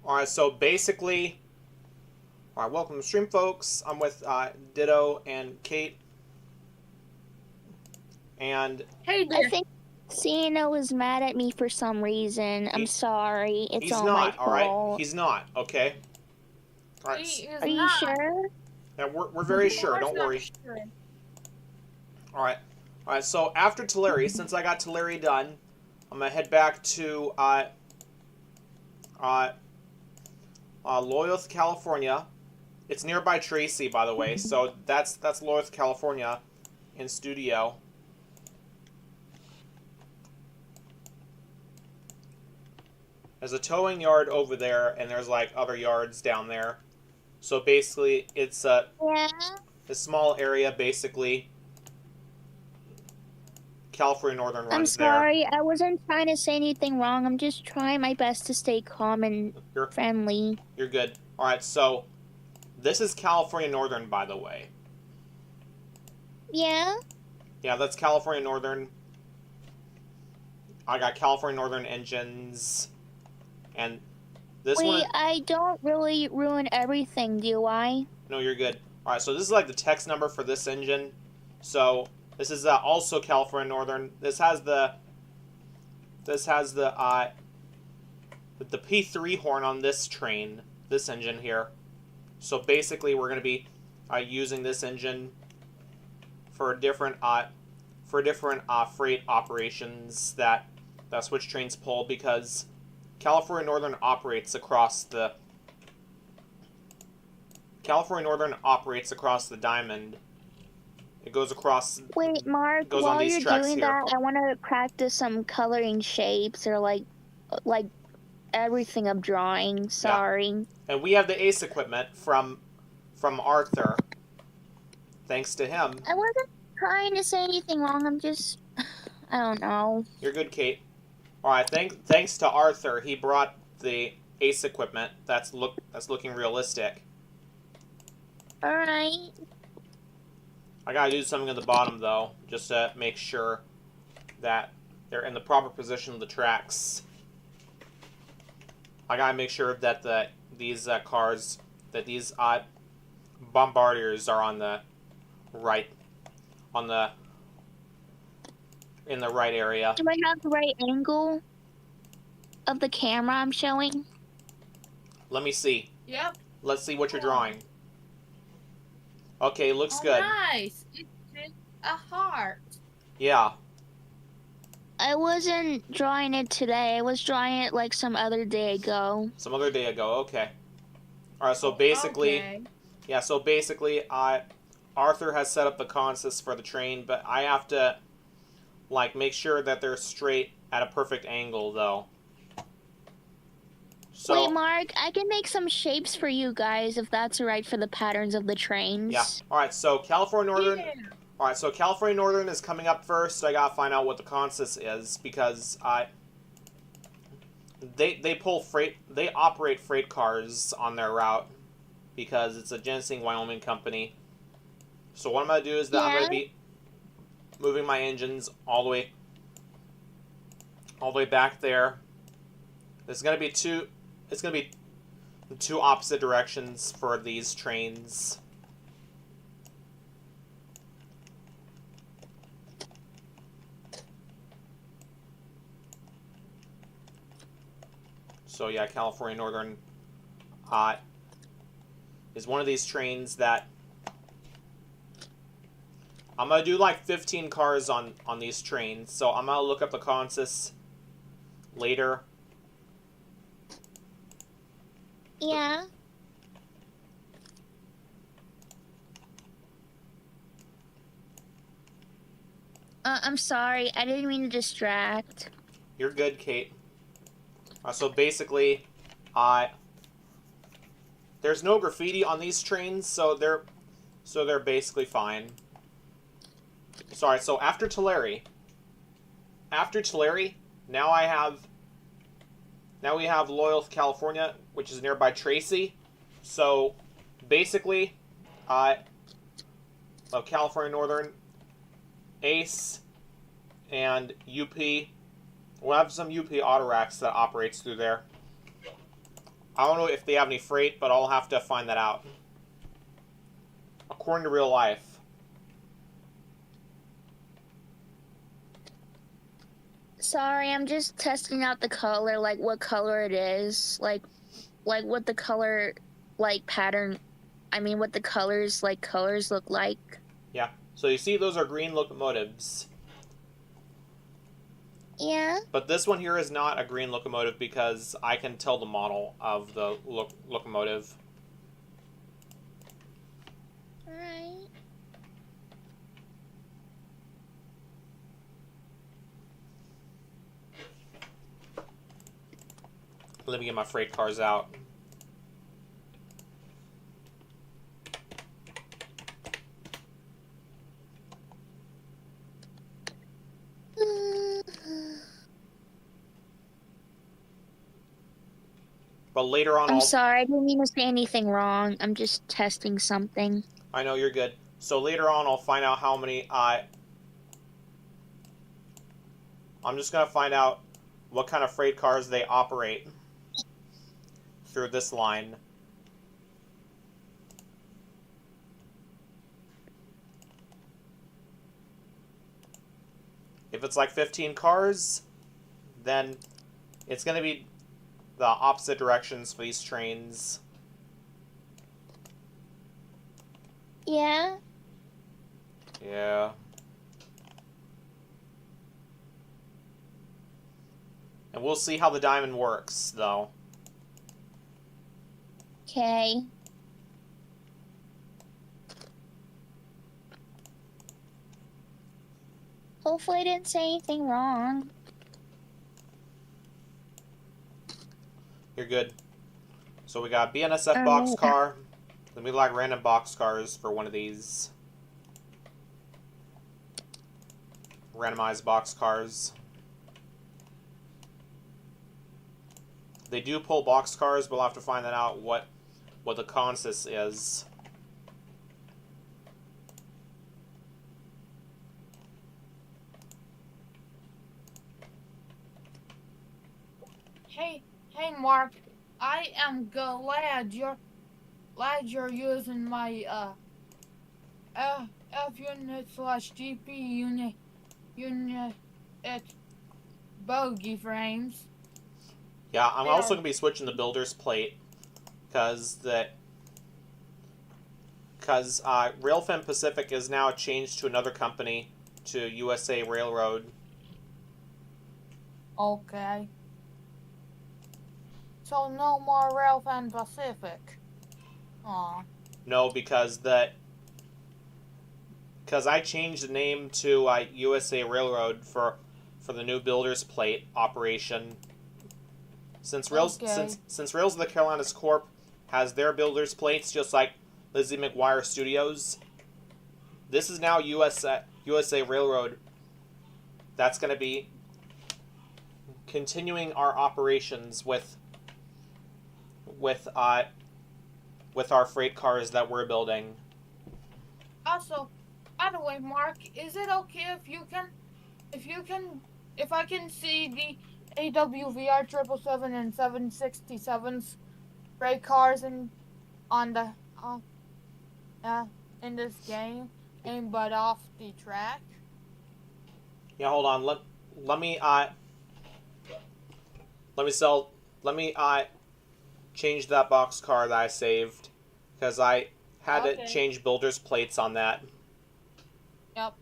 Alright, so basically, alright, welcome to the stream, folks. I'm with Ditto and Kate. And Hey I there. think Sienna was mad at me for some reason. I'm sorry. It's he's all my not, alright? fault. He's not, okay? Alright, He is Are you not. sure? yeah, we're very Of sure, course don't I'm worry. sure. Alright, alright, so after Tulare, since I got Tulare done, I'm gonna head back to Loyola, California. It's nearby Tracy, by the way, so that's Loyola, California in studio. There's a towing yard over there, and there's like other yards down there. So basically, it's a small area. Basically, California Northern I'm runs there. sorry. I wasn't trying to say anything wrong. I'm just trying my best to stay calm and friendly. You're good. All right, so this is California Northern, by the way. Yeah? Yeah, that's California Northern. I got California Northern engines, and this Wait, one. I don't really ruin everything, do I? No, you're good. All right, so this is like the text number for this engine. So this is also California Northern. This has the P3 horn on this train, this engine here. So basically, we're going to be using this engine for different freight operations that switch trains pull, because California Northern operates across the diamond. It goes across. Wait, Mark, goes on while these you're tracks doing here. that, I want to practice some coloring shapes or like everything of drawing. Sorry. And we have the ACE equipment from Arthur. Thanks to him. I wasn't trying to say anything wrong. I'm just, I don't know. You're good, Kate. All right. Thanks to Arthur, he brought the ACE equipment. That's looking realistic. All right. I gotta do something at the bottom though, just to make sure that they're in the proper position of the tracks. I gotta make sure that these bombardiers are on the right, in the right area. Do I have the right angle of the camera I'm showing? Let me see. Yep. Let's see what you're drawing. Okay, looks Oh, good. nice. It's just a heart. Yeah. I wasn't drawing it today. I was drawing it like some other day ago. Some other day ago. Okay. All right. So basically, Okay. yeah. So basically, Arthur has set up the consist for the train, but I have to make sure that they're straight at a perfect angle, though. So, wait, Mark, I can make some shapes for you guys if that's alright for the patterns of the trains. yeah. All right. So California Northern. Yeah. All right. So California Northern is coming up first. I gotta find out what the consist is, because they pull freight. They operate freight cars on their route, because it's a Genesee, Wyoming company. So what I'm gonna do is that I'm gonna be moving my engines all the way back there. There's gonna be two. It's gonna be two opposite directions for these trains. So yeah, California Northern is one of these trains that I'm gonna do like 15 cars on these trains. So I'm gonna look up the consists later. Yeah. I'm sorry. I didn't mean to distract. You're good, Kate. So basically, there's no graffiti on these trains, so they're basically fine. Sorry. So after Tulare, now we have Loyola, California, which is nearby Tracy. So basically, of California Northern, ACE, and UP. We'll have some UP auto racks that operates through there. I don't know if they have any freight, but I'll have to find that out. According to real life. Sorry, I'm just testing out the color, like what color it is, like what the color, like pattern. I mean, what the colors look like. Yeah. So you see, those are green locomotives. Yeah. But this one here is not a green locomotive because I can tell the model of the locomotive. Right. Let me get my freight cars out. But later on, I'm sorry, I didn't mean to say anything wrong. I'm just testing something. I know you're good. So later on, I'll find out how many I'm just gonna find out what kind of freight cars they operate through this line. If it's like 15 cars, then it's gonna be the opposite directions for these trains. Yeah. Yeah. And we'll see how the diamond works, though. Okay. Hopefully I didn't say anything wrong. You're good. So we got BNSF boxcar. Then we like random boxcars for one of these. Randomized boxcars. They do pull boxcars, but we'll have to find that out what the consist is. Hey, Mark. I am glad you're using my F unit / GP unit bogey frames. Yeah, I'm also going to be switching the builder's plate because Railfin Pacific is now changed to another company, to USA Railroad. Okay. So no more Railfin Pacific. Aw. No, because I changed the name to USA Railroad for the new builder's plate operation. Since Rails since Rails of the Carolinas Corp has their builder's plates just like Lizzie McGuire Studios, this is now USA Railroad. That's going to be continuing our operations with our freight cars that we're building. Also, by the way, Mark, is it okay if I can see the AWVR 777 and 767s freight cars in this game, but off the track? Yeah, hold on. Let me change that box car that I saved because I had to change builder's plates on that. Yep,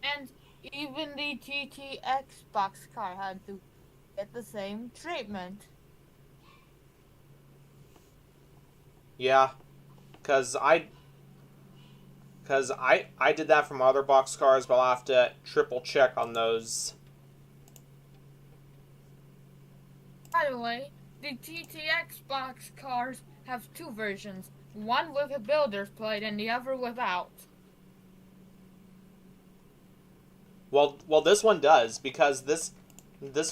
and even the TTX boxcar had to get the same treatment. Yeah, because I did that for my other boxcars, but I'll have to triple check on those. By the way, the TTX boxcars have two versions, one with a builder's plate and the other without. Well, this one does, because this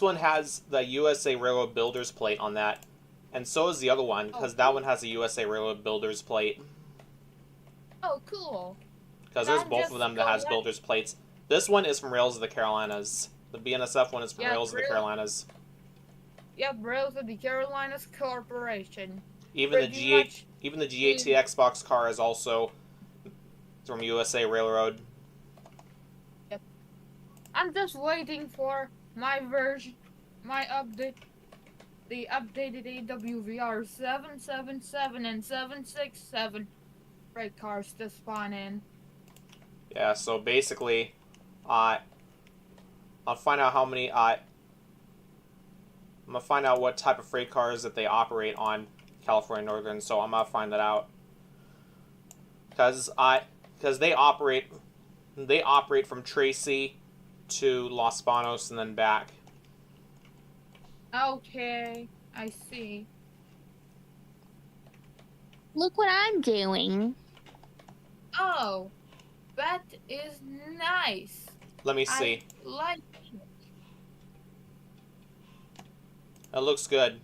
one has the USA Railroad builder's plate on that, and so is the other one, because that one has a USA Railroad builder's plate. Oh, cool. Because there's both of them that has builder's plates. This one is from Rails of the Carolinas. The BNSF one is from Rails of the Carolinas. Yep, Rails of the Carolinas Corporation. Even the Pretty G8, much. even the G8T Xbox car is also from USA Railroad. Yep. I'm just waiting for my version, my update, the updated AWVR 777 and 767 freight cars to spawn in. Yeah, so basically, I'll find out how many. I'm gonna find out what type of freight cars that they operate on California Northern. So I'm gonna find that out because they operate from Tracy to Los Banos and then back. Okay, I see. Look what I'm doing. Oh, that is nice. Let me I see. like it. It looks good.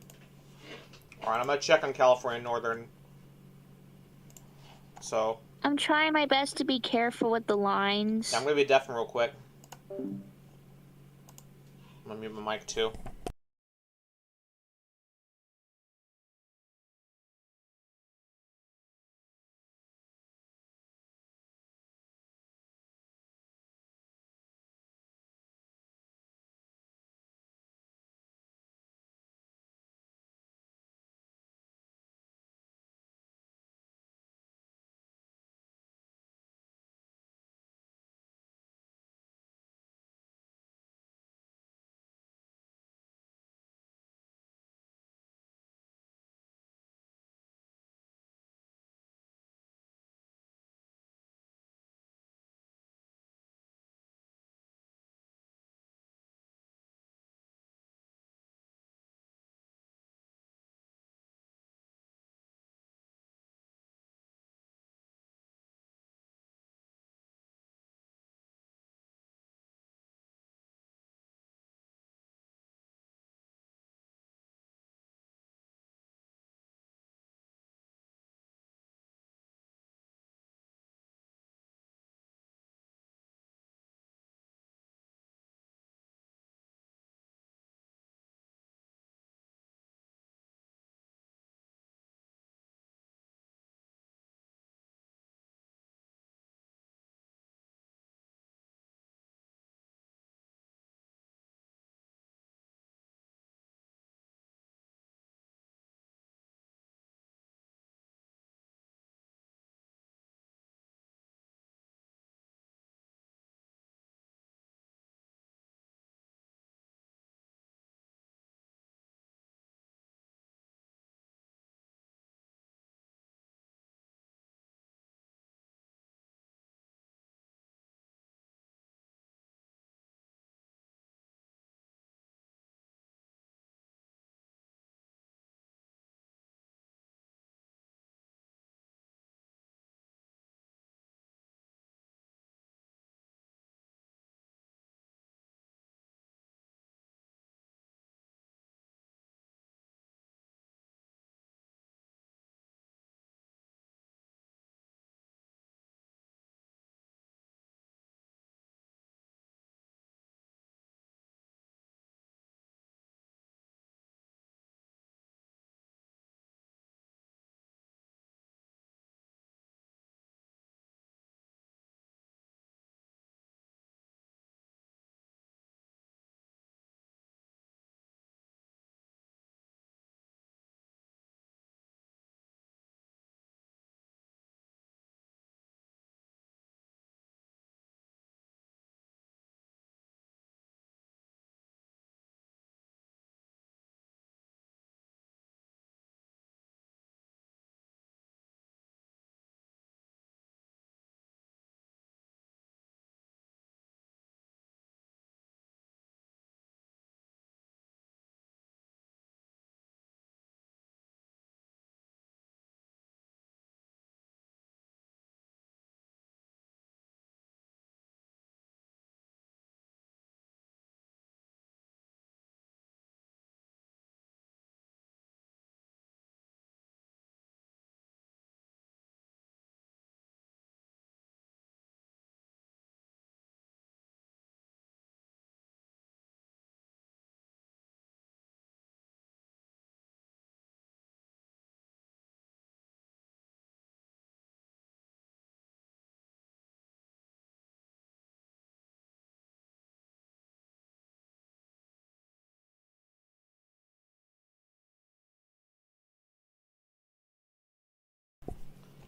All right, I'm gonna check on California Northern. So I'm trying my best to be careful with the yeah, I'm lines. gonna be deafened real quick. I'm gonna mute my mic too.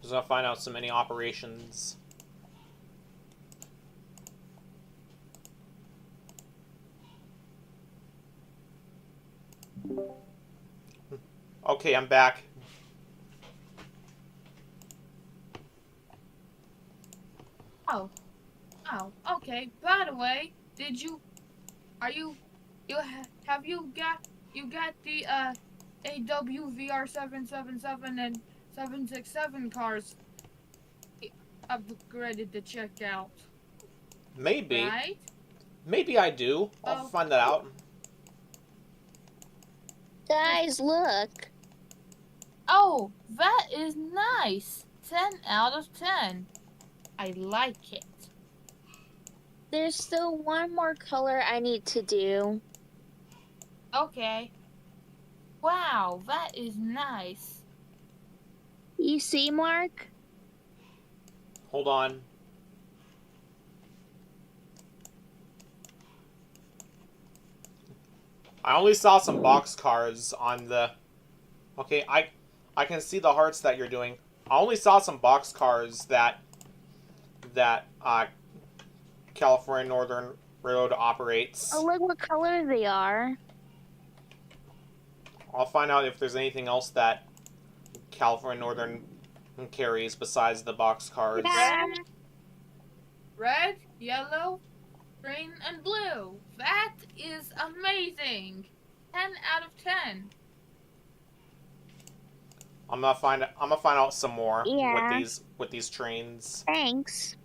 Just gonna find out so many operations. Okay, I'm back. Oh, okay. By the way, have you got the AWVR 777 and 767 cars upgraded to check out? Maybe. Right? Maybe I do. I'll find that out. Guys, look. Oh, that is nice. 10 out of 10. I like it. There's still one more color I need to do. Okay. Wow, that is nice. You see, Mark? Hold on. I only saw some boxcars on the... Okay, I can see the hearts that you're doing. I only saw some boxcars that California Northern Railroad operates. Oh, look what color they are. I'll find out if there's anything else that California Northern carries besides the boxcars. Red, yellow, green, and blue. That is amazing. 10 out of 10. I'm gonna find out some more Yeah. with these trains. Thanks.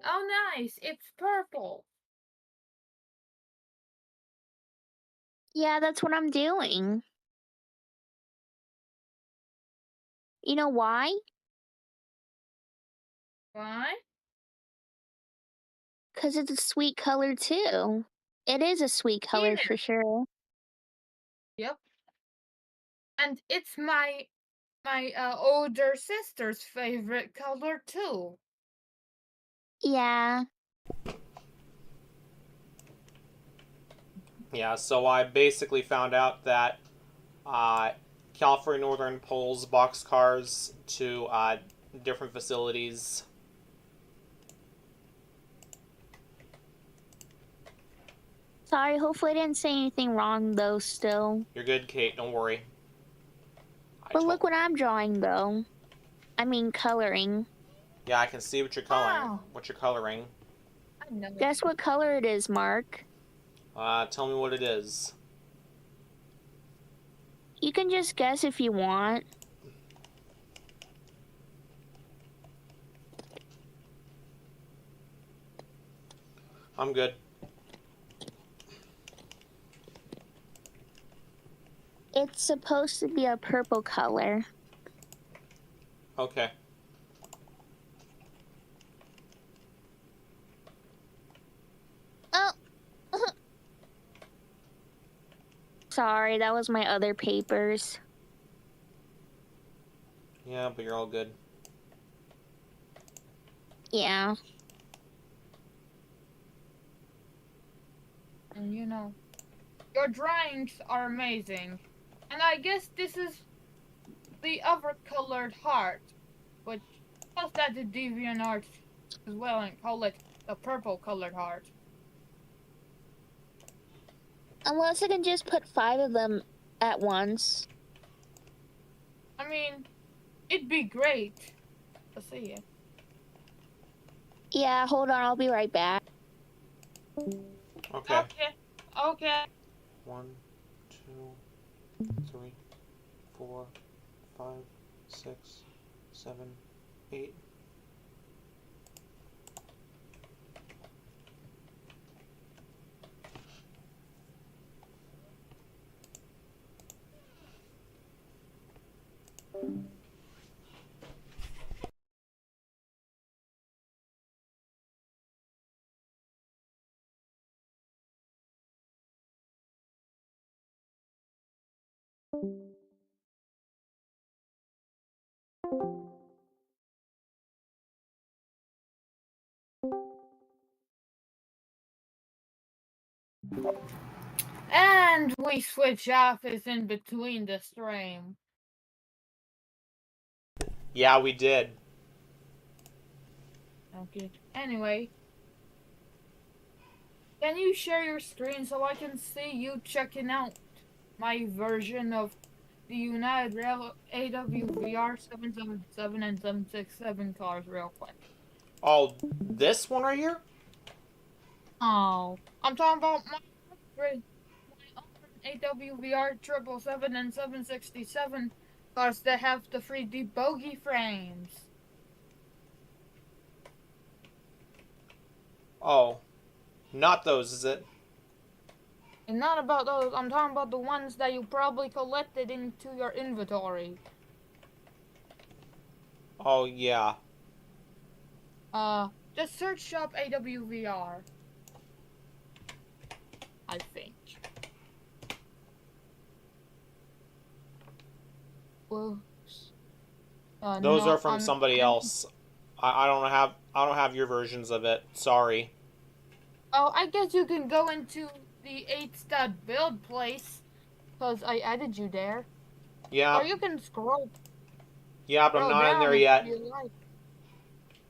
Oh, nice. It's purple. Yeah, that's what I'm doing. You know why? Why? Because it's a sweet color, too. It is a sweet color Yes. for sure. Yep. And it's my older sister's favorite color too. Yeah. Yeah, so I basically found out that uh, California Northern pulls boxcars to different facilities. Sorry, hopefully I didn't say anything wrong though still. You're good, Kate. Don't worry. But look what I'm drawing though. I mean coloring. Yeah, I can see what you're coloring. Wow. What you're coloring. I know. Guess what color it is, Mark? Tell me what it is. You can just guess if you want. I'm good. It's supposed to be a purple color. Okay. Oh! Sorry, that was my other papers. Yeah, but you're all good. Yeah. And you know, your drawings are amazing. And I guess this is the other colored heart, which just add the DeviantArt as well and call it the purple colored heart. Unless I can just put 5 of them at once. I mean, it'd be great to see it. Yeah, hold on, I'll be right back. Okay. Okay. 1, 2, 3, 4, 5, 6, 7, 8. And we switch office in between the stream. Yeah, we did. Okay. Anyway, can you share your screen so I can see you checking out my version of the United Rail AWVR 777 and 767 cars real quick? Oh, this one right here? Oh, I'm talking about my own AWVR 777 and 767 cars that have the 3D bogey frames. Oh, not those, is it? And not about those, I'm talking about the ones that you probably collected into your inventory. Oh, yeah. Just search shop AWVR. I think. Whoops. Those No, are from somebody else. I don't have your versions of it. Sorry. Oh, I guess you can go into the 8-stud build place, because I added you there. Yeah. Or you can scroll Yeah, but I'm not in down there if yet. you like.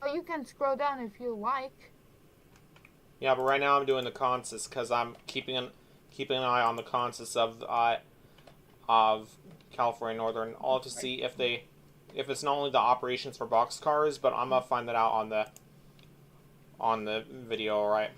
Or you can scroll down if you like. Yeah, but right now I'm doing the consists because I'm keeping an eye on the consists of California Northern, all to see if it's not only the operations for boxcars, but I'm gonna find that out on the video. All right.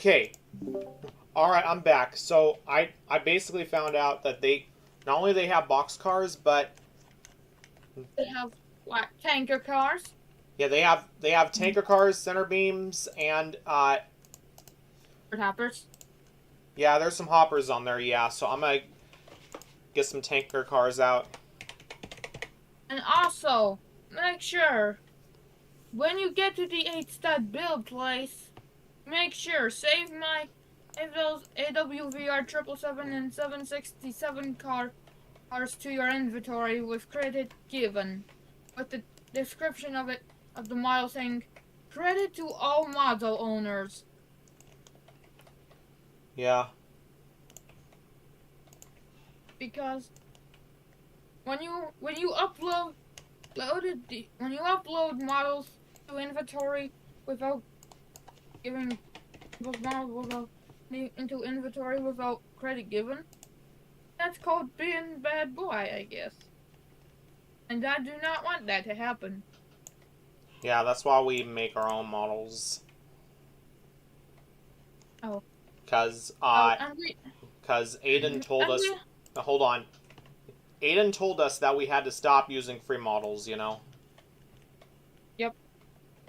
Okay. All right, I'm back. So I basically found out that they not only they have box cars, but They have what, tanker cars? yeah, they have tanker cars, center beams, and Hoppers. yeah, there's some hoppers on there. Yeah, so I'm gonna get some tanker cars out. And also, make sure when you get to the 8-stud build place, make sure save those AWVR 777 and 767 cars to your inventory with credit given, with the description of the model saying credit to all model owners. Yeah. Because when you upload models to inventory without giving those models into inventory without credit given, that's called being bad boy, I guess. And I do not want that to happen. Yeah, that's why we make our own models. Oh. Cause Aiden told us. Hold on. Aiden told us that we had to stop using free models. You know. Yep.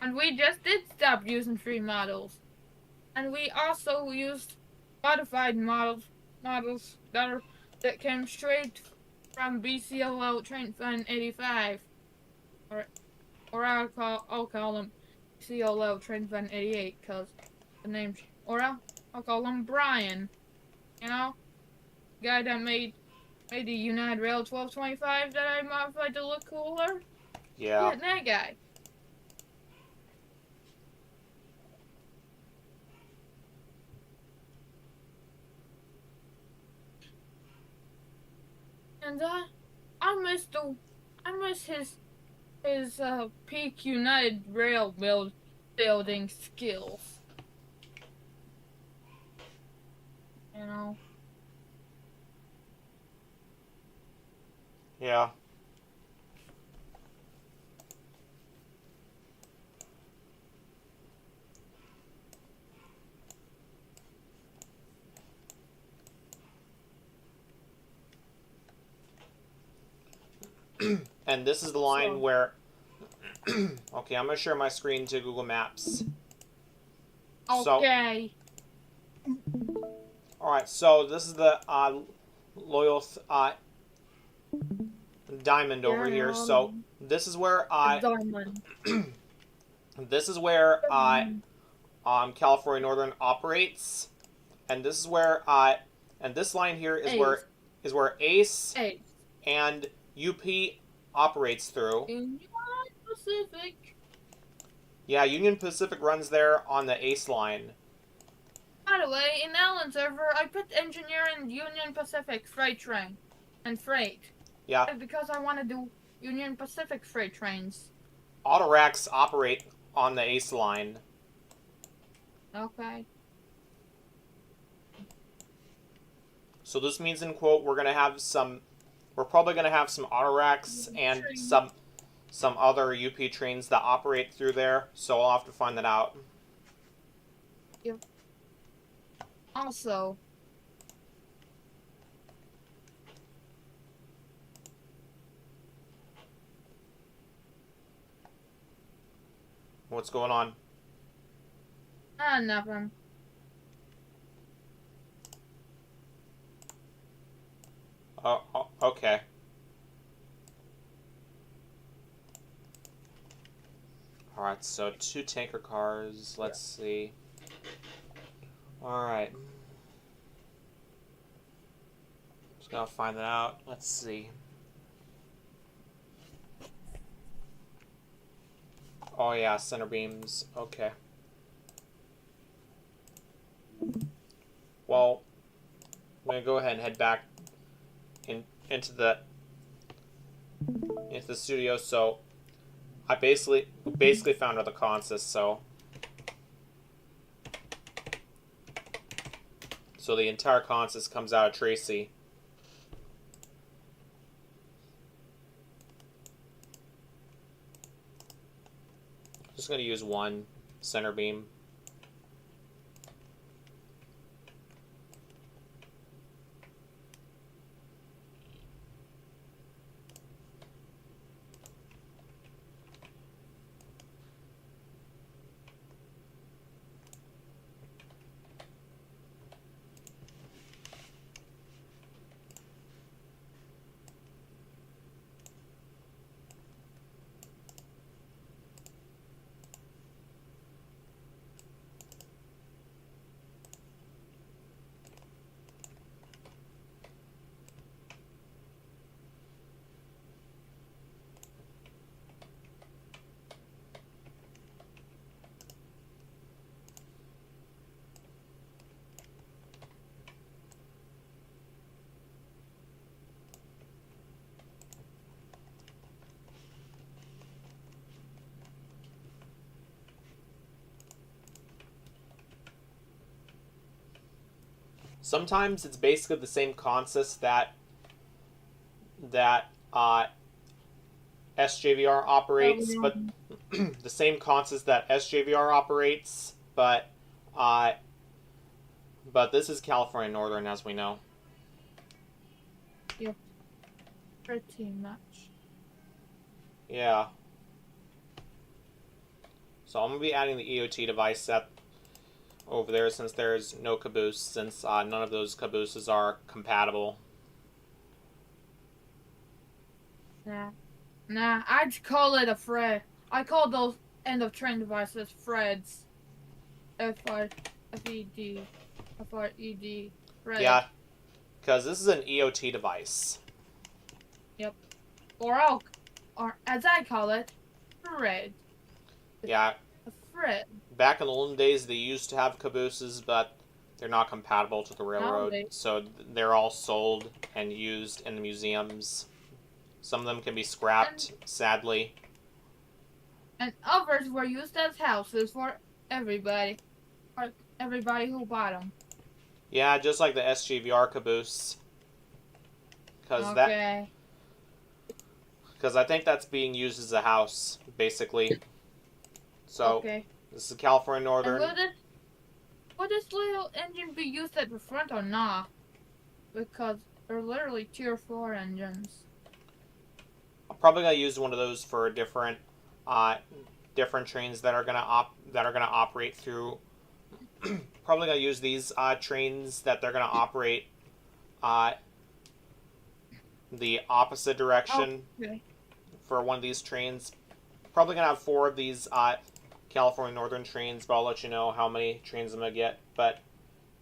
And we just did stop using free models. And we also used modified models that came straight from BCLO Train Fan 85. Or I'll call them BCLO Train Fan 88 because the name's, or I'll call him Brian. You know? Guy that made the United Rail 1225 that I modified to look cooler. Yeah. Yeah, that guy. And I miss his peak United Rail building skills. You know. Yeah. And this is the line where okay, I'm gonna share my screen to Google Maps. Okay. Alright, so this is the loyal diamond over here. So this is where Diamond. this is where California Northern operates, and this is where and this line here is where Ace and UP operates through. Union Pacific. Yeah, Union Pacific runs there on the Ace line. By the way, in Allen server, I put engineer in Union Pacific freight train and freight. Yeah. Because I want to do Union Pacific freight trains. Autoracks operate on the Ace line. Okay. So this means, in quote, we're probably gonna have some autoracks and some other UP trains that operate through there. So I'll have to find that out. Yep. Also, What's going on? nothing. Oh, okay. Alright, so 2 tanker cars. Let's see. Alright. Just gotta find that out. Let's see. Oh yeah, center beams. Okay. Well, I'm gonna go ahead and head back into the studio. So I basically found out the consist. So the entire consist comes out of Tracy. Just gonna use one center beam. Sometimes it's basically the same concept that SJVR operates, but the same concept that SJVR operates, but this is California Northern, as we know. Yeah, pretty much. Yeah. So I'm gonna be adding the EOT device set over there since there's no caboose, since none of those cabooses are compatible. Nah, I'd call it a Fred. I call those end of train devices Freds. F-R-F-E-D. F-R-E-D. Fred. Yeah, because this is an EOT device. Yep. Or as I call it, Fred. Yeah. A Fred. Back in the olden days, they used to have cabooses, but they're not compatible to the railroad, Nowadays. so they're all sold and used in the museums. Some of them can be scrapped, sadly. And others were used as houses for everybody. For everybody who bought them. Yeah, just like the SGVR caboose. Because I think that's being used as a house, basically. So, this is California Northern. And will this little engine be used at the front or not? Because they're literally tier 4 engines. I'm probably gonna use one of those for different trains that are gonna operate through. Probably gonna use these trains that they're gonna operate the opposite direction for one of these trains. Probably gonna have 4 of these California Northern trains, but I'll let you know how many trains I'm gonna get. But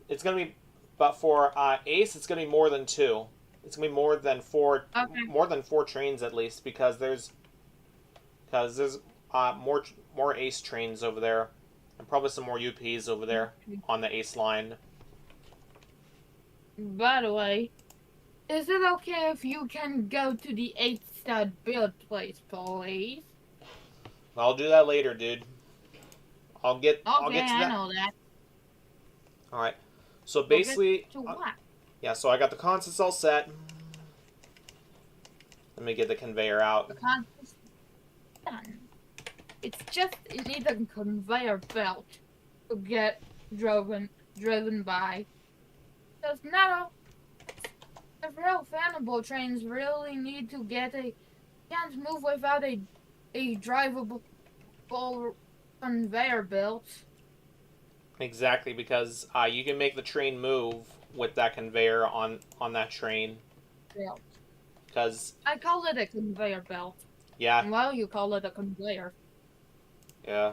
it's gonna be, but for Ace, it's gonna be more than 2. It's gonna be more than 4. More than 4 trains at least, because there's more Ace trains over there, and probably some more UPs over there on the Ace line. By the way, is it okay if you can go to the 8-stud build place, please? I'll do that later, dude. I'll get to that. I know that. All right. So basically, what? Yeah. So I got the consoles all set. Let me get the conveyor out. The console's done. It needs a conveyor belt to get driven by. Because now the real fannable trains really need to can't move without a drivable conveyor belt. Exactly, because you can make the train move with that conveyor on that train. Belt. Because I call it a conveyor belt. Yeah. Well, you call it a conveyor. Yeah.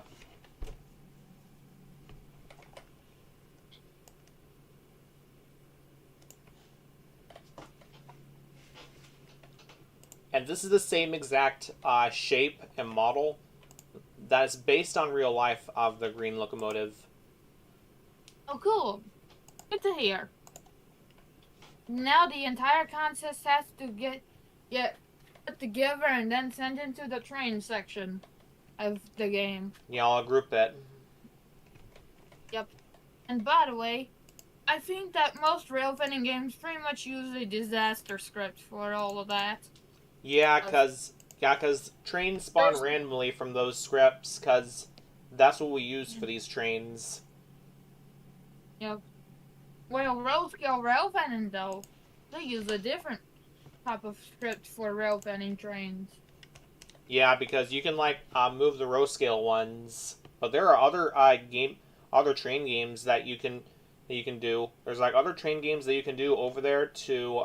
And this is the same exact shape and model that is based on real life of the green locomotive. Oh, cool. Good to hear. Now the entire contest has to get put together and then sent into the train section of the game. Yeah, I'll group it. Yep. And by the way, I think that most rail fanning games pretty much use a disaster script for all of that. Yeah, because trains spawn randomly from those scripts, because that's what we use for these trains. Yep. Well, roll-scale rail fanning, though, they use a different type of script for rail fanning trains. Yeah, because you can move the row scale ones, but there are other train games that you can do. There's other train games that you can do over there to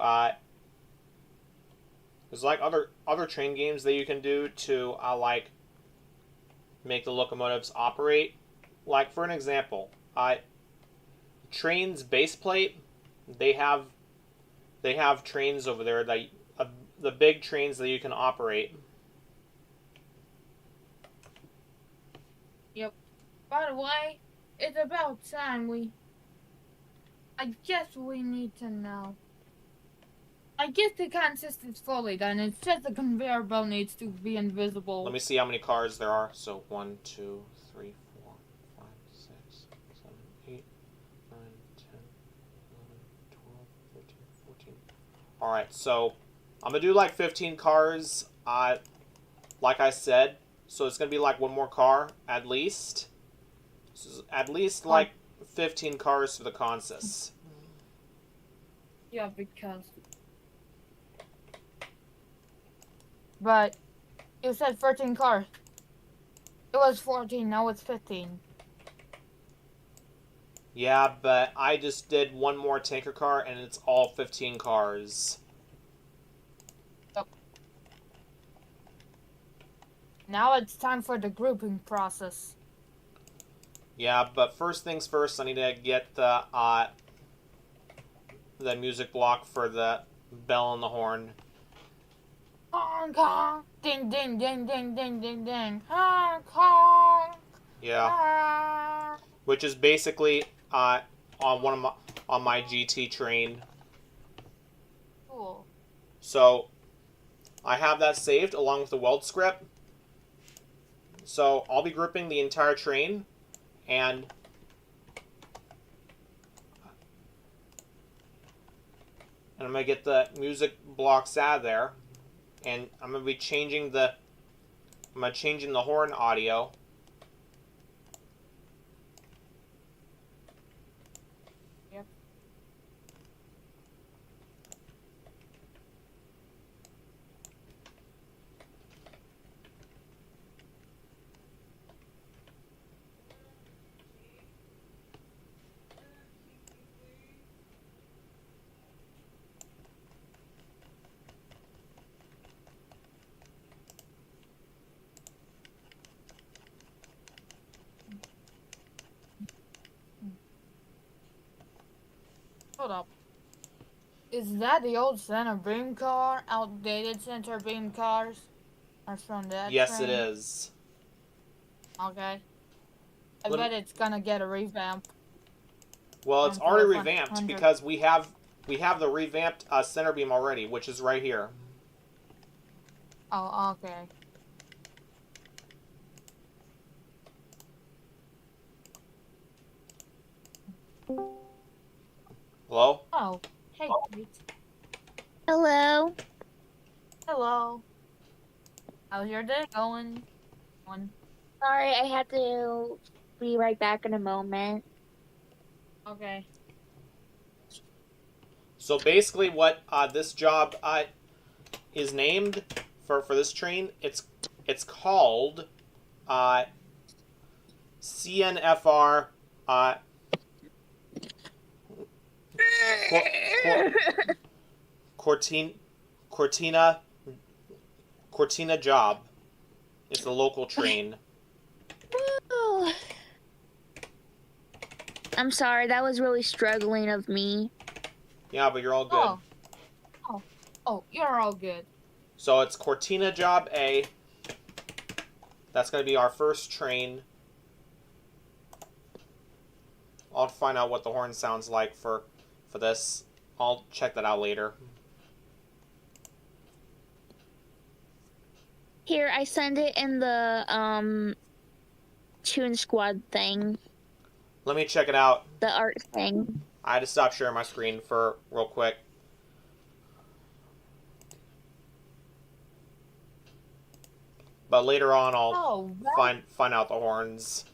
there's other train games that you can do to make the locomotives operate. Like for an example, trains base plate, they have trains over there that the big trains that you can operate. Yep. By the way, it's about time I guess we need to know. I guess the contest is fully done. It's just the conveyor belt needs to be invisible. Let me see how many cars there are. So 1, 2, 3, 4, 5, 6, 7, 8, 9, 10, 11, Alright, so I'm going to do like 15 cars, like I said. So it's going to be like one more car, at least. So at least like 15 cars for the consists. Yeah, because. But you said 13 cars. It was 14, now it's 15. Yeah, but I just did one more tanker car, and it's all 15 cars. Yep. Now it's time for the grouping process. Yeah, but first things first, I need to get the music block for the bell and the horn. Hong Kong! Ding, ding, ding, ding, ding, ding, ding. Hong Kong! Yeah. Ah. Which is basically on my GT train. Cool. So I have that saved along with the weld script. So I'll be grouping the entire train, and I'm gonna get the music blocks out of there, and I'm gonna be changing the horn audio. Yep. Hold up. Is that the old center beam car? Outdated center beam cars? Are from that Yes, train? it is. Okay. I Let bet me- it's gonna get a revamp. Well, it's On already 400. revamped because we have the revamped center beam already, which is right here. Oh, okay. Hello? Oh, hey, Kate. Hello. Hello. How's your day going? Sorry, I had to be right back in a moment. Okay. So basically, what this job is named for this train, it's called CNFR Cortina job. It's a local train. I'm sorry, that was really struggling of me. Yeah, but you're all good. Oh, you're all good. So it's Cortina Job A. That's going to be our first train. I'll find out what the horn sounds like for this. I'll check that out later. Here, I send it in the Tune Squad thing. Let me check it out. The art thing. I had to stop sharing my screen for real quick. But later on, I'll find out the horns.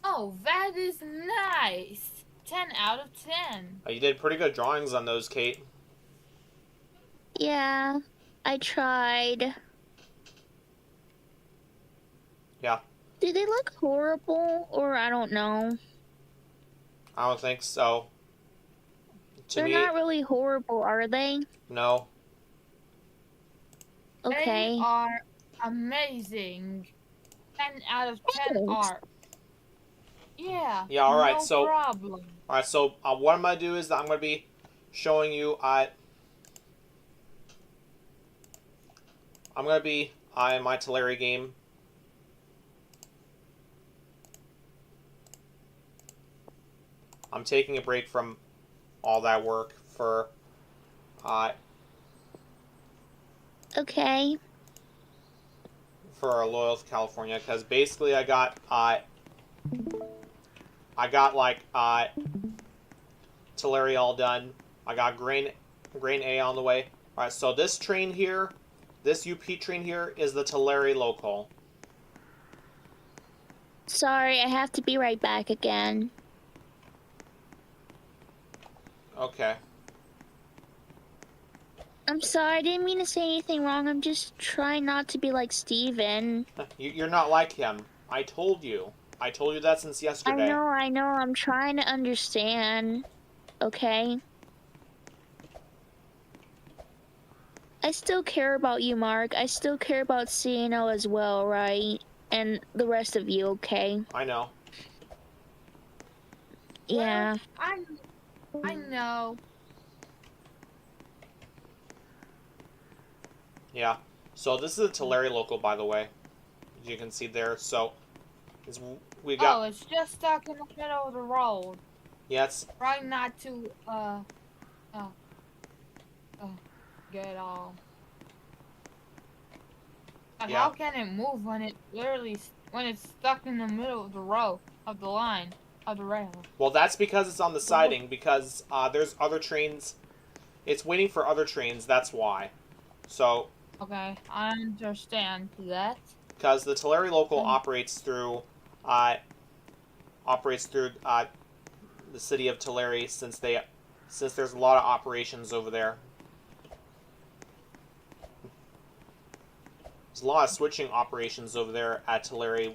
Oh, that is nice. 10 out of 10. You did pretty good drawings on those, Kate. Yeah, I tried. Yeah. Do they look horrible, or I don't know? I don't think so. They're not really horrible, are they? No. Okay. They are amazing. 10 out of 10 Thanks. art. Yeah. Yeah, alright, no so... problem. Alright, so what I'm going to do is I'm going to be showing you... I'm going to be in my Teleri game. I'm taking a break from all that work for... Okay. for Loyal California, because basically I got like Teleri all done, I got grain A on the way. All right, so this train here, this UP train here, is the Tulare local. Sorry, I have to be right back again. Okay. I'm sorry, I didn't mean to say anything wrong. I'm just trying not to be like Steven. You're not like him. I told you. I told you that since yesterday. I know. I'm trying to understand. Okay? I still care about you, Mark. I still care about CNO as well, right? And the rest of you, okay? I know. Yeah. Well, I know. Yeah. So this is a Tulare local, by the way. As you can see there. So we got. Oh, it's just stuck in the middle of the road. Yeah, it's. Try not to get all. Yeah. How can it move when it's stuck in the middle of the row of the line of the rail? Well, that's because it's on the siding. Because there's other trains. It's waiting for other trains. That's why. So. Okay, I understand that. Because the Tulare local operates through the city of Tulare, since there's a lot of operations over there. There's a lot of switching operations over there at Tulare,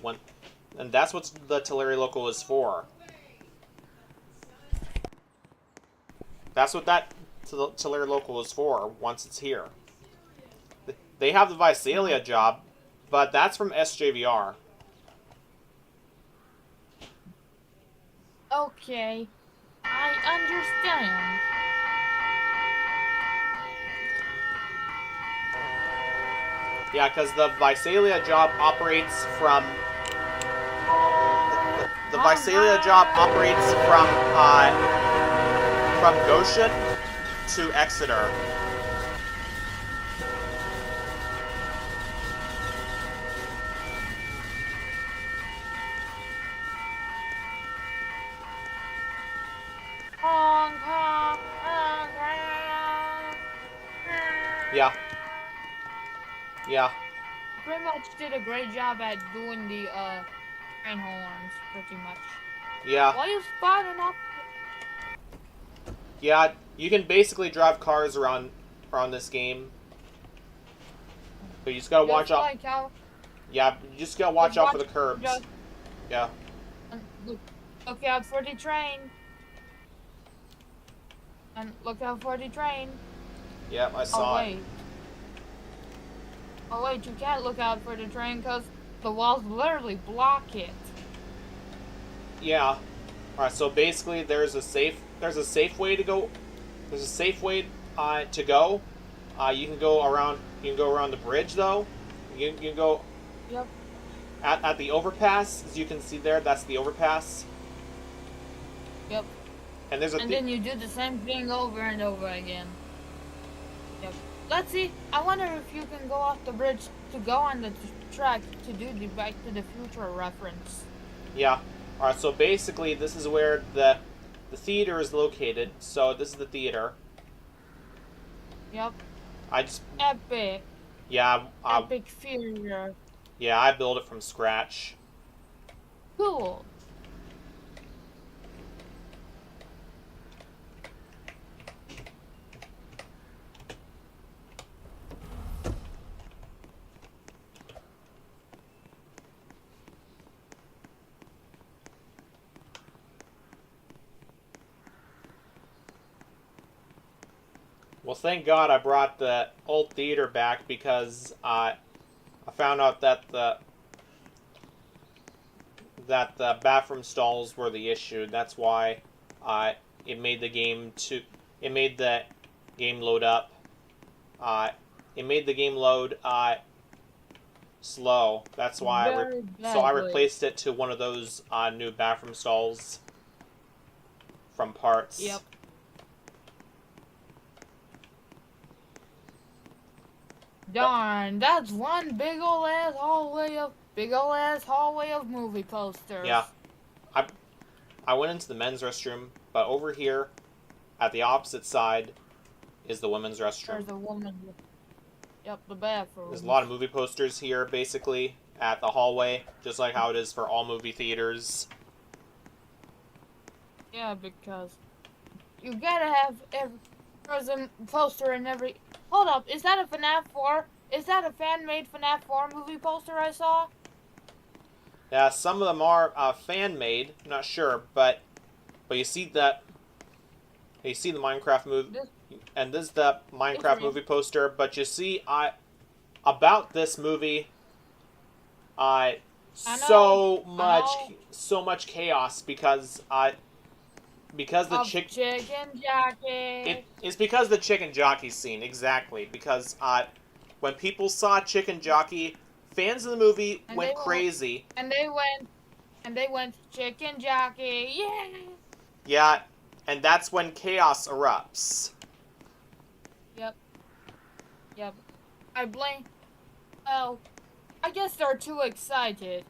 and that's what the Tulare local is for. That's what that Tulare local is for once it's here. They have the Visalia job, but that's from SJVR. Okay, I understand. Yeah, because the Visalia job operates from the Visalia job operates from Goshen to Exeter. Yeah. Yeah. Pretty much did a great job at doing the train horns, pretty much. Yeah. Why you spotting up? Yeah, you can basically drive cars around this game. But you just gotta watch out. Like how, yeah, you just gotta watch out for the curbs. Yeah. Look out for the train. And look out for the train. Yep, I saw it. Oh wait, you can't look out for the train because the walls literally block it. Yeah. Alright, so basically there's a safe way to go. There's a safe way to go. You can go around the bridge though. You can go Yep. at the overpass, as you can see there, that's the overpass. Yep. And there's and then you do the same thing over and over again. Yep. Let's see. I wonder if you can go off the bridge to go on the track to do the Back to the Future reference. Yeah. Alright, so basically this is where the theater is located. So this is the theater. Yep. Epic. Yeah. Epic theater. Yeah, I built it from scratch. Cool. Well, thank God I brought the old theater back, because I found out that the bathroom stalls were the issue. That's why it made the game load up. It made the game load slow. That's why I replaced it to one of those new bathroom stalls from parts. Yep. Darn, that's one big ol' ass hallway of movie posters. Yeah. I went into the men's restroom, but over here At the opposite side is the women's restroom. There's a woman. Yep, the bathroom. There's a lot of movie posters here, basically, at the hallway, just like how it is for all movie theaters. Yeah, because you gotta have there's a poster in every. Hold up, is that a FNAF 4? Is that a fan-made FNAF 4 movie poster I saw? Yeah, some of them are fan-made. I'm not sure, but you see that. You see the Minecraft movie, and this is the Minecraft movie poster. But you see, about this movie, so much chaos because the chicken jockey. It's because the chicken jockey scene, exactly. Because when people saw chicken jockey, fans of the movie went crazy. And they went chicken jockey, yeah. Yeah, and that's when chaos erupts. Yep. I blame. Oh, I guess they're too excited.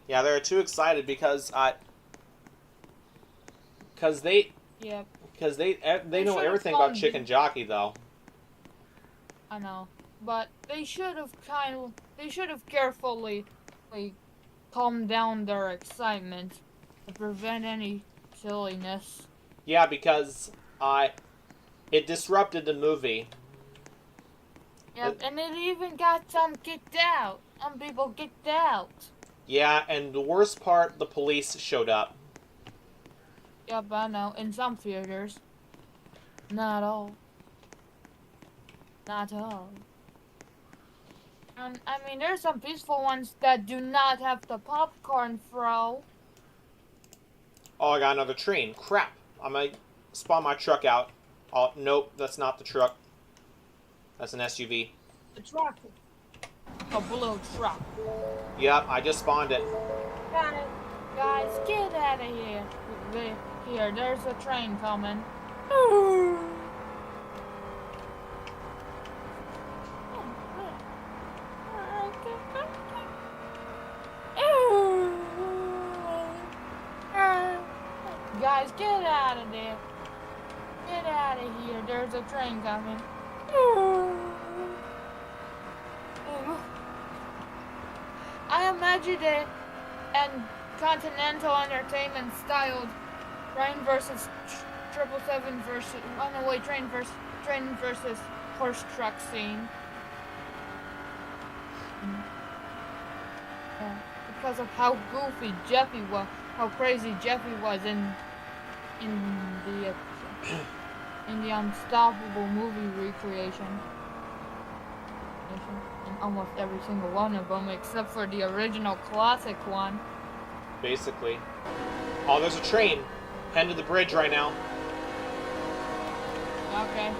Yeah, they're too excited because they. Yep. Because they know everything about chicken jockey though. I know, but they should have carefully calmed down their excitement to prevent any silliness. Yeah, because it disrupted the movie. Yep, and it even got some kicked out. Some people kicked out. Yeah, and the worst part, the police showed up. Yep, I know. In some theaters. Not all. Not all. And, I mean, there's some peaceful ones that do not have the popcorn throw. Oh, I got another train. Crap. I might spawn my truck out. Oh, nope, that's not the truck. That's an SUV. The truck. A blue truck. Yep, I just spawned it. Got it. Guys, get out of here. Here, there's a train coming. Guys, get out of there. Get out of here. There's a train coming. I imagine it and Continental Entertainment styled train versus 777 versus train versus horse truck scene. Yeah, because of how goofy Jeffy was, how crazy Jeffy was in the Unstoppable movie recreation. In almost every single one of them, except for the original classic one. Basically. Oh, there's a train. Heading to the bridge right now. Okay.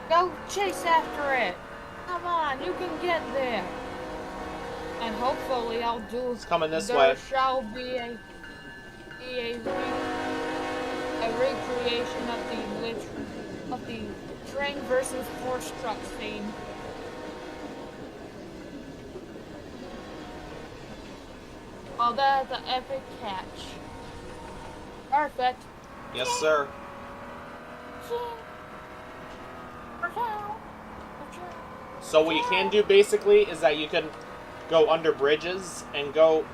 Go chase after it. Come on, you can get there. And hopefully I'll do. It's coming this there way. Shall be a recreation of the train versus horse truck scene. Oh, that's an epic catch. Perfect. Yes, sir. So what you can do basically is that you can go under bridges and go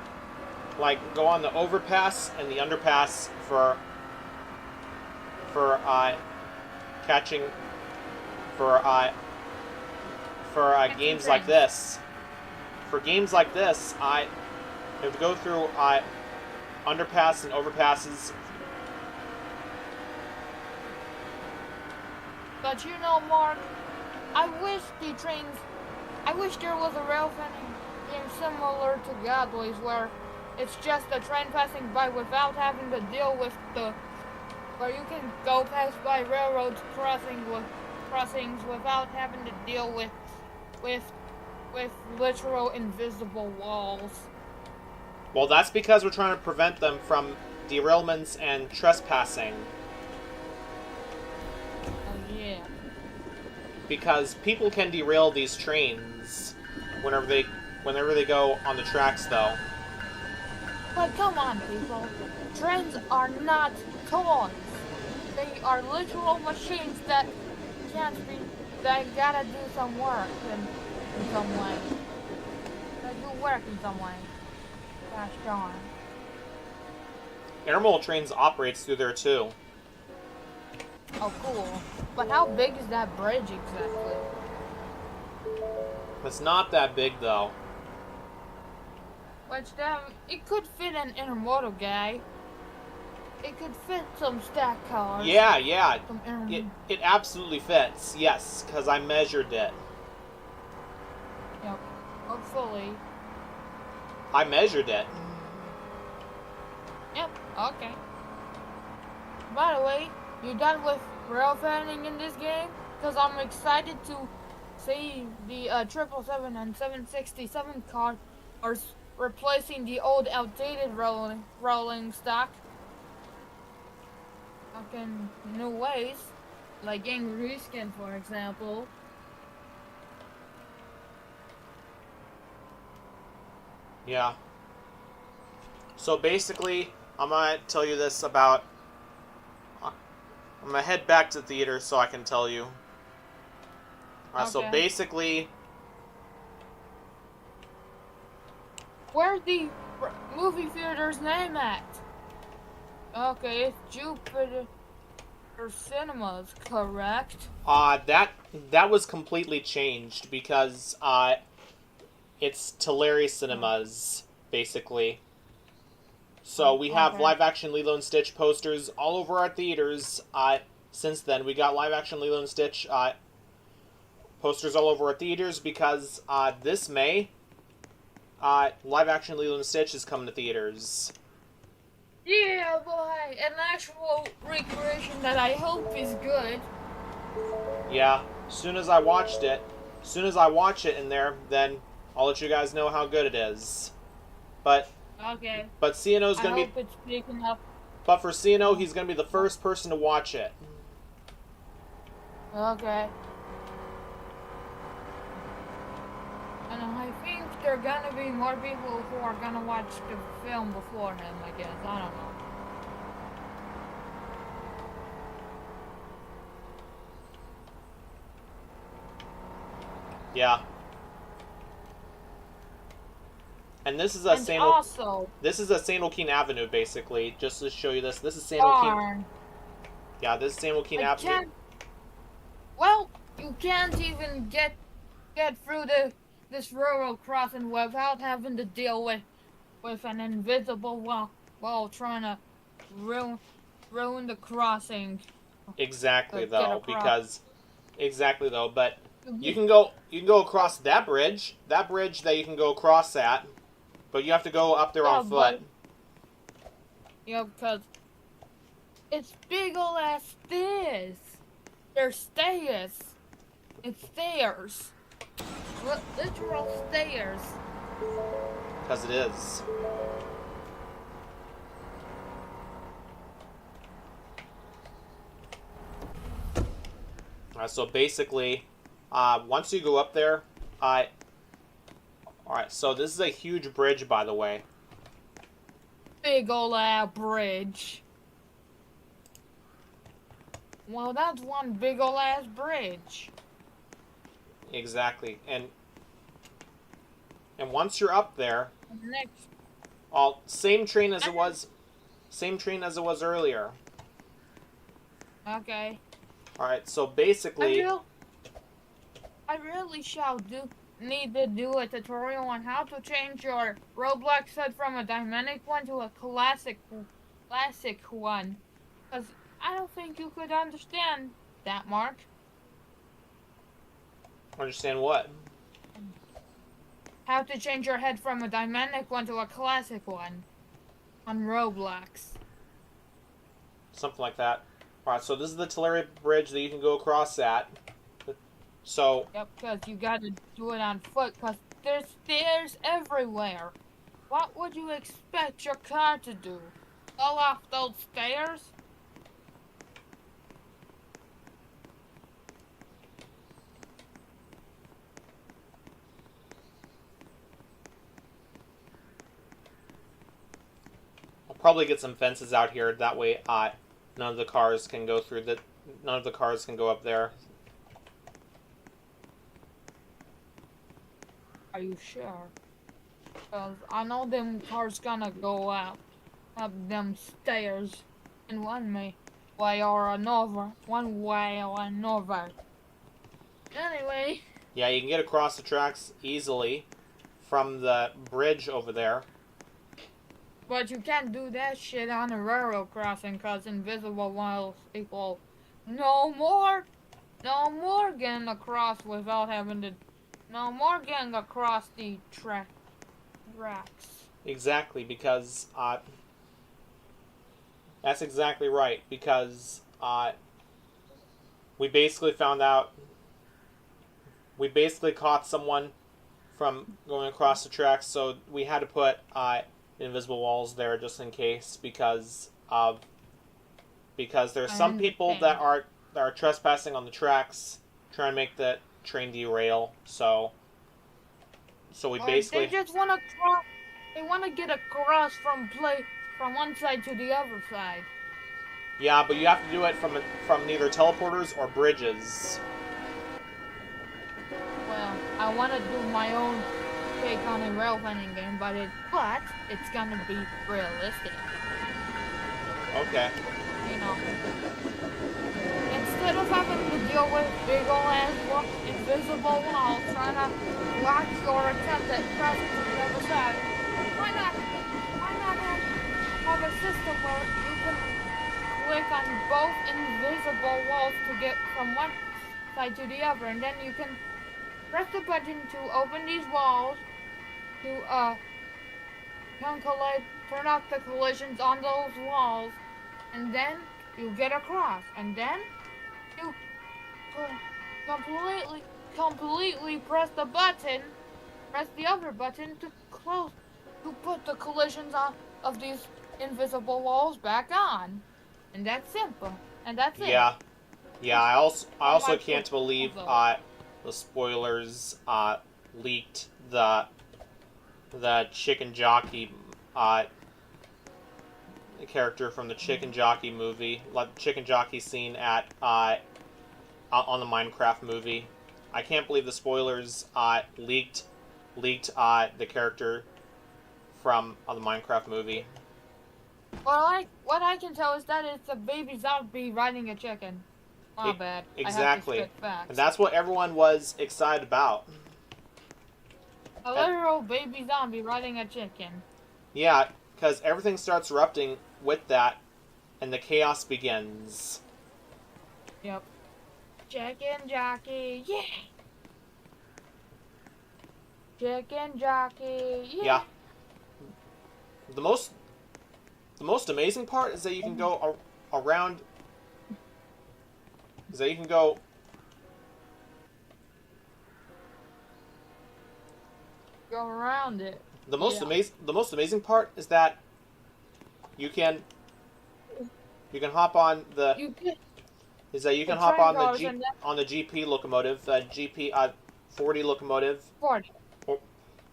on the overpass and the underpass for catching for games like this. For games like this, you have to go through underpass and overpasses. But you know, Mark, I wish there was a rail game similar to Godly's where it's just a train passing by without having to deal with where you can go past by railroads crossings without having to deal with literal invisible walls. Well, that's because we're trying to prevent them from derailments and trespassing. Oh, yeah. Because people can derail these trains whenever they go on the tracks, though. But come on, people. Trains are not toys. they are literal machines that can't be. They gotta do some work in some way. They do work in some way. Gosh darn. Intermodal trains operates through there too. Oh, cool. But how big is that bridge exactly? It's not that big though. Which it could fit an intermodal guy. It could fit some stack cars. Yeah. It absolutely fits. Yes, because I measured it. Yep. Hopefully. I measured it. Yep. Okay. By the way, you done with rail fanning in this game? Because I'm excited to see the 777 and 767 cars replacing the old outdated rolling stock. In new ways, like getting reskin, for example. Yeah. So basically, I'm gonna tell you this about. I'm gonna head back to the theater so I can tell you. Okay. So basically, where's the movie theater's name at? Okay, it's Jupiter Cinemas, correct? that was completely changed because it's Tulare Cinemas basically. So we have live action Lilo and Stitch posters all over our theaters. Since then, we got live action Lilo and Stitch posters all over our theaters because this May, live action Lilo and Stitch is coming to theaters. Yeah, boy, an actual recreation that I hope is good. Yeah, as soon as I watch it in there, then I'll let you guys know how good it is. But okay. But CNO's gonna I hope it's big enough. But for CNO, he's gonna be the first person to watch it. Okay. And I think there are gonna be more people who are gonna watch the film before him, I guess. I don't know. Yeah. And this is a This is a San Joaquin Avenue, basically. Just to show you this. This is San Joaquin. Yeah, this is San Joaquin Avenue. Well, you can't even get through this railroad crossing without having to deal with an invisible wall trying to ruin the crossing. Exactly though, but you can go across that bridge that you can go across that, but you have to go up there on foot. Yeah, because it's big ol' ass stairs. They're stairs. It's stairs. Literal stairs. Because it is. So basically, once you go up there, alright, so this is a huge bridge, by the way. Big ol' ass bridge. Well, that's one big ol' ass bridge. Exactly, and once you're up there, same train as it was earlier. Okay. Alright, so basically, I really need to do a tutorial on how to change your Roblox set from a dynamic one to a classic one. Because I don't think you could understand that, Mark. Understand what? How to change your head from a dynamic one to a classic one on Roblox. Something like that. Alright, so this is the Tulare Bridge that you can go across at. So... Yep, because you gotta do it on foot, because there's stairs everywhere. What would you expect your car to do? Fall off those stairs? I'll probably get some fences out here, that way none of the cars can go through the. None of the cars can go up there. Are you sure? Cause I know them cars gonna go up them stairs in way or another. One way or another. Anyway. Yeah, you can get across the tracks easily from the bridge over there. But you can't do that shit on a railroad crossing cause invisible walls equal no more getting across without having to no more getting across the tracks. Exactly, because that's exactly right, because we basically found out, we basically caught someone from going across the tracks, so we had to put invisible walls there just in case, because there's some people that are trespassing on the tracks, trying to make the train derail. So we basically they just want to cross. They want to get across from one side to the other side. Yeah, but you have to do it from neither teleporters or bridges. Well, I want to do my own take on a rail running game, but it's gonna be realistic. Okay. You know, instead of having to deal with big ol' ass invisible walls trying to block your attempt at crossing to the other side, why not have a system where you can click on both invisible walls to get from one side to the other, and then you can press the button to open these walls to turn off the collisions on those walls, and then you get across, and then you completely press the other button to put the collisions of these invisible walls back on, and that's simple, and that's it. Yeah. I also can't believe the spoilers leaked the chicken jockey character from the chicken jockey movie, like chicken jockey scene at on the Minecraft movie. I can't believe the spoilers leaked the character from the Minecraft movie. Well, what I can tell is that it's a baby zombie riding a chicken. My bad. Exactly. And that's what everyone was excited about. A literal baby zombie riding a chicken. Yeah, because everything starts erupting with that, and the chaos begins. Yep. Chicken jockey, yeah! Chicken jockey, yeah! Yeah. The most amazing part is that you can go around. Is that you can go. Go around it. The most amazing part is that you can hop on the. You can hop on the GP locomotive, the GP 40 locomotive. 40.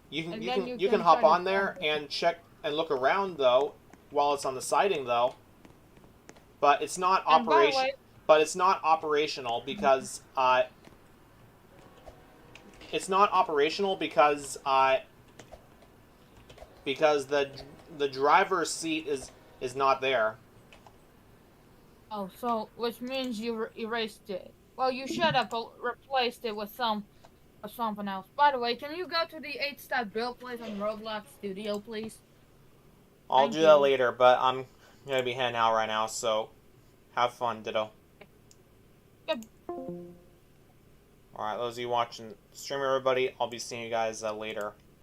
You can hop on there and check and look around though, while it's on the siding though. But it's not operational because the driver's seat is not there. Oh, so which means you erased it. Well, you should have replaced it with something else. By the way, can you go to the 8-star build place on Roblox Studio, please? I'll do that later, but I'm gonna be heading out right now, so have fun, Ditto. Good. Alright, those of you watching the stream, everybody, I'll be seeing you guys later.